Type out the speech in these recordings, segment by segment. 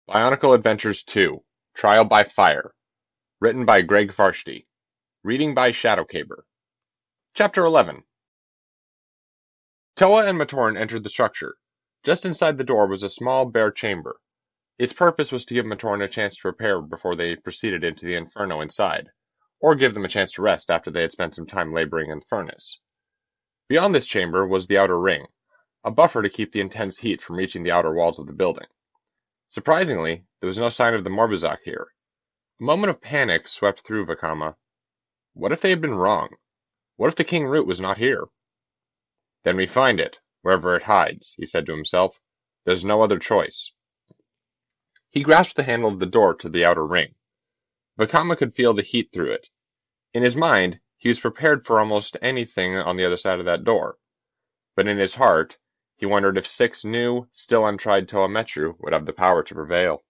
Bionicle Adventures 2 Trial by Fire. Written by Greg Varsity. Reading by Shadowcaber. Chapter 11. Toa and Matorn entered the structure. Just inside the door was a small, bare chamber. Its purpose was to give Matorn a chance to prepare before they proceeded into the inferno inside, or give them a chance to rest after they had spent some time laboring in the furnace. Beyond this chamber was the outer ring, a buffer to keep the intense heat from reaching the outer walls of the building. Surprisingly, there was no sign of the Morbizak here. A moment of panic swept through Vakama. What if they had been wrong? What if the King Root was not here? Then we find it, wherever it hides, he said to himself. There's no other choice. He grasped the handle of the door to the outer ring. Vakama could feel the heat through it. In his mind, he was prepared for almost anything on the other side of that door. But in his heart, he wondered if 6 new, still untried Toa Metru would have the power to prevail.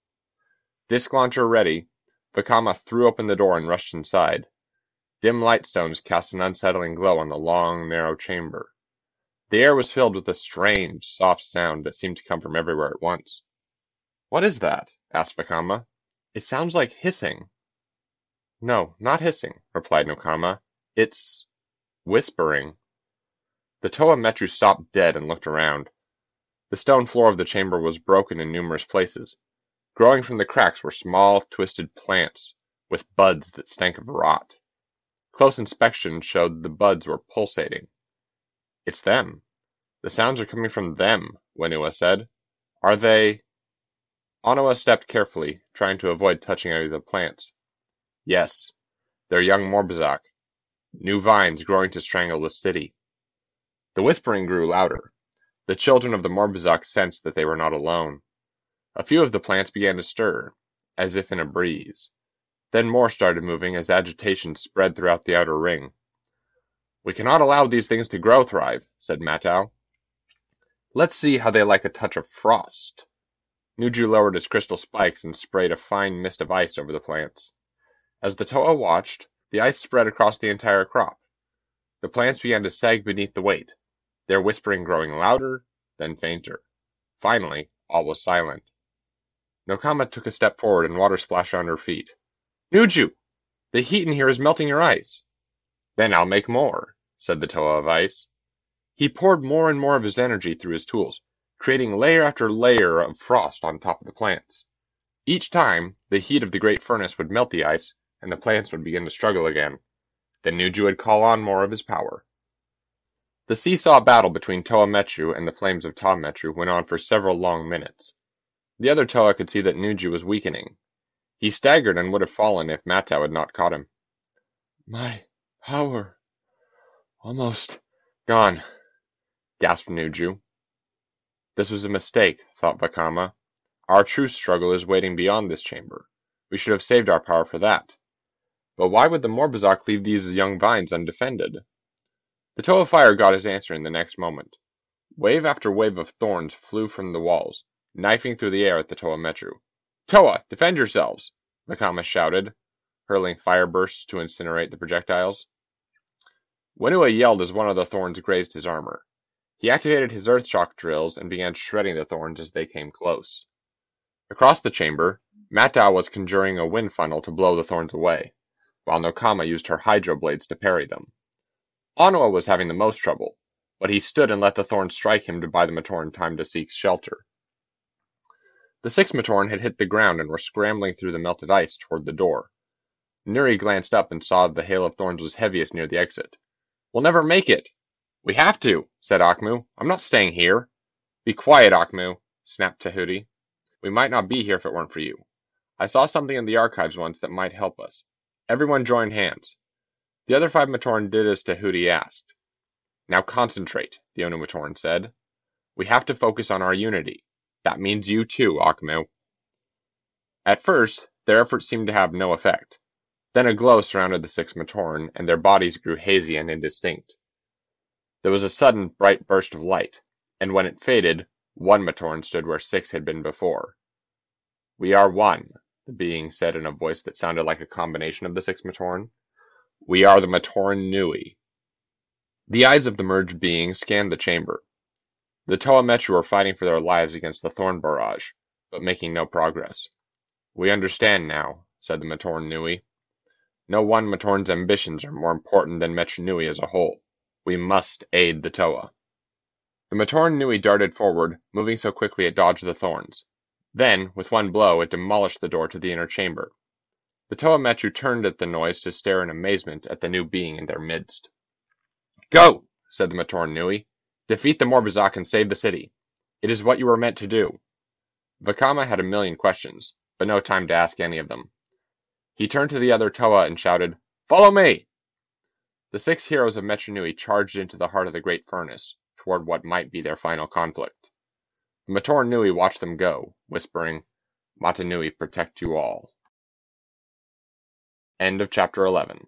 Disc launcher ready, Vakama threw open the door and rushed inside. Dim light stones cast an unsettling glow on the long, narrow chamber. The air was filled with a strange, soft sound that seemed to come from everywhere at once. What is that? Asked Vakama. It sounds like hissing. No, not hissing, replied Nokama. It's whispering. The Toa Metru stopped dead and looked around. The stone floor of the chamber was broken in numerous places. Growing from the cracks were small, twisted plants, with buds that stank of rot. Close inspection showed the buds were pulsating. It's them. The sounds are coming from them, Wenua said. Are they... Onawa stepped carefully, trying to avoid touching any of the plants. Yes, they're young Morbizak. New vines growing to strangle the city. The whispering grew louder. The children of the Morbizak sensed that they were not alone. A few of the plants began to stir, as if in a breeze. Then more started moving as agitation spread throughout the outer ring. We cannot allow these things to grow, Thrive, said Matau. Let's see how they like a touch of frost. Nuju lowered his crystal spikes and sprayed a fine mist of ice over the plants. As the Toa watched, the ice spread across the entire crop. The plants began to sag beneath the weight, their whispering growing louder, then fainter. Finally, all was silent. Nokama took a step forward and water splashed on her feet. Nuju! The heat in here is melting your ice. Then I'll make more, said the Toa of Ice. He poured more and more of his energy through his tools, creating layer after layer of frost on top of the plants. Each time, the heat of the great furnace would melt the ice, and the plants would begin to struggle again. Then Nuju would call on more of his power. The seesaw battle between Toa Metru and the flames of Ta Metru went on for several long minutes. The other Toa could see that Nuju was weakening. He staggered and would have fallen if Matau had not caught him. My power. Almost gone, gasped Nuju. This was a mistake, thought Vakama. Our true struggle is waiting beyond this chamber. We should have saved our power for that. But why would the Morbizak leave these young vines undefended? The Toa of Fire got his answer in the next moment. Wave after wave of thorns flew from the walls, knifing through the air at the Toa Metru. Toa, defend yourselves! Vakama shouted, hurling fire bursts to incinerate the projectiles. Wenua yelled as one of the thorns grazed his armor. He activated his earth shock drills and began shredding the thorns as they came close. Across the chamber, Matau was conjuring a wind funnel to blow the thorns away, while Nokama used her hydro blades to parry them. Onawa was having the most trouble, but he stood and let the thorns strike him to buy the Matorn time to seek shelter. The 6 Matorn had hit the ground and were scrambling through the melted ice toward the door. Nuri glanced up and saw the hail of thorns was heaviest near the exit. We'll never make it. We have to, said Akmu. I'm not staying here. Be quiet, Akmu, snapped Tahuti. We might not be here if it weren't for you. I saw something in the archives once that might help us. Everyone joined hands. The other 5 Matorn did as Tahuti asked. Now concentrate, the Onu Matorn said. We have to focus on our unity. That means you too, Akmu. At first, their efforts seemed to have no effect. Then a glow surrounded the 6 Matorn, and their bodies grew hazy and indistinct. There was a sudden bright burst of light, and when it faded, 1 Matorn stood where 6 had been before. We are one, the being said in a voice that sounded like a combination of the 6 Matorn. We are the Matorn Nui. The eyes of the merged being scanned the chamber. The Toa Metru were fighting for their lives against the thorn barrage, but making no progress. "We understand now," said the Matorn Nui. "No one Matorn's ambitions are more important than Metru Nui as a whole. We must aid the Toa." The Matorn Nui darted forward, moving so quickly it dodged the thorns. Then, with one blow, it demolished the door to the inner chamber. The Toa Metru turned at the noise to stare in amazement at the new being in their midst. "Go!" said the Matorn Nui. "Defeat the Morbizak and save the city. It is what you were meant to do." Vakama had a million questions, but no time to ask any of them. He turned to the other Toa and shouted, "Follow me!" The 6 heroes of Metru Nui charged into the heart of the great furnace, toward what might be their final conflict. The Matorn Nui watched them go, whispering, "Mata Nui protect you all." End of chapter 11.